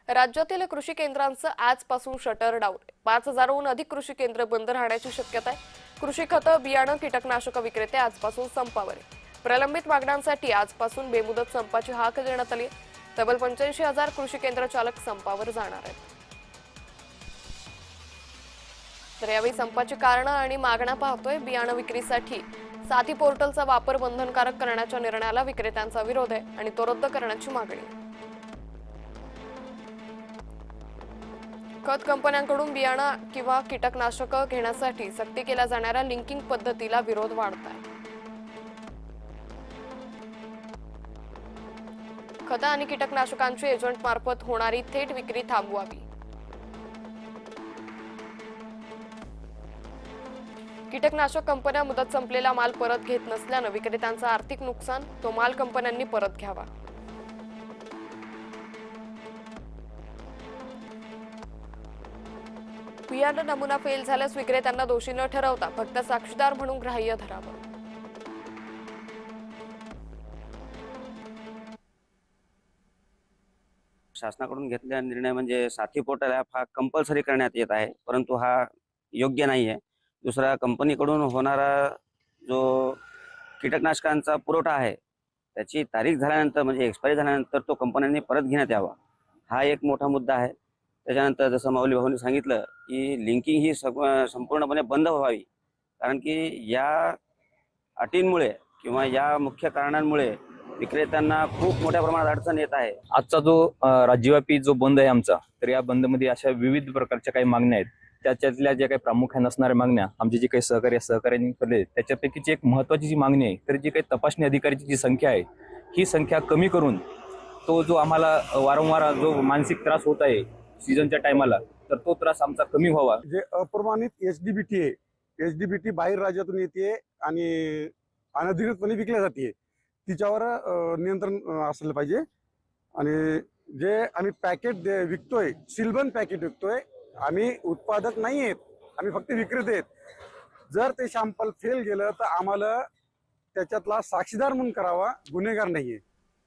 राज्यातील कृषी केंद्रांचं आजपासून शटर डाऊन. 5,000हून अधिक कृषी केंद्र बंद राहण्याची शक्यता आहे. कृषी खतं, बियाणं, कीटकनाशक विक्रेते आजपासून संपावर आहे. प्रलंबित मागण्यांसाठी आजपासून बेमुदत संपाची हाक देण्यात आली आहे. तब्बल 85,000 कृषी केंद्र चालक संपावर जाणार आहेत. तर यावेळी संपाची कारणं आणि मागण्या पाहतोय. बियाणं विक्रीसाठी साथी पोर्टलचा वापर बंधनकारक करण्याच्या निर्णयाला विक्रेत्यांचा विरोध आहे आणि तो रद्द करण्याची मागणी आहे. खत कंपन्यांकडून बियाणं किंवा कीटकनाशक घेण्यासाठी सक्ती केल्या जाणाऱ्या लिंकिंग पद्धतीला विरोध वाढत आहे. खतं आणि कीटकनाशकांची एजंट मार्फत होणारी थेट विक्री थांबवावी. कीटकनाशक कंपन्या मुदत संपलेला माल परत घेत नसल्यानं विक्रेत्यांचं आर्थिक नुकसान, तो माल कंपन्यांनी परत घ्यावा. बियाणं नमुना फेल झाल्यास विक्रेत्यांना दोषी न ठरवता फक्त साक्षीदार म्हणून ग्राह्य धरावं. शासनाकडून घेतलेला निर्णय म्हणजे साथी पोर्टल ॲप हा कंपल्सरी करण्यात येत आहे, परंतु हा योग्य नाही आहे. दुसरा, कंपनीकडून होणारा जो कीटकनाशकांचा पुरवठा आहे त्याची तारीख झाल्यानंतर म्हणजे एक्सपायरी झाल्यानंतर तो कंपन्यांनी परत घेण्यात यावा, हा एक मोठा मुद्दा आहे. त्याच्यानंतर जसं माऊली भाऊंनी सांगितलं की लिंकिंग ही संपूर्णपणे बंद व्हावी, कारण की या अटींमुळे किंवा या मुख्य कारणांमुळे विक्रेत्यांना खूप मोठ्या प्रमाणात अडचण येत आहे. आजचा जो राज्यव्यापी जो बंद आहे आमचा, तर या बंदमध्ये अशा विविध प्रकारच्या काही मागण्या आहेत. त्याच्यातल्या ज्या काही प्रामुख्याने असणाऱ्या मागण्या आमचे जे काही सहकार्यांनी केले त्याच्यापैकीची एक महत्त्वाची जी मागणी आहे, तर जी काही तपासणी अधिकाऱ्याची जी संख्या आहे ही संख्या कमी करून तो जो आम्हाला वारंवार जो मानसिक त्रास होत आहे सीझनच्या टायमाला, तर तो त्रास आमचा कमी व्हावा. जे अप्रमाणित एचडीबीटी आहे, एचडीबीटी बाहेर राज्यातून येते आणि अनधिकृतपणे विकल्या जाते, तिच्यावर नियंत्रण असलं पाहिजे. आणि जे आम्ही पॅकेट विकतोय, सीलबंद पॅकेट विकतोय, आम्ही उत्पादक नाही आहेत, आम्ही फक्त विक्रेते आहेत. जर ते सॅम्पल फेल गेलं तर आम्हाला त्याच्यातला साक्षीदार म्हणून करावा, गुन्हेगार नाहीये.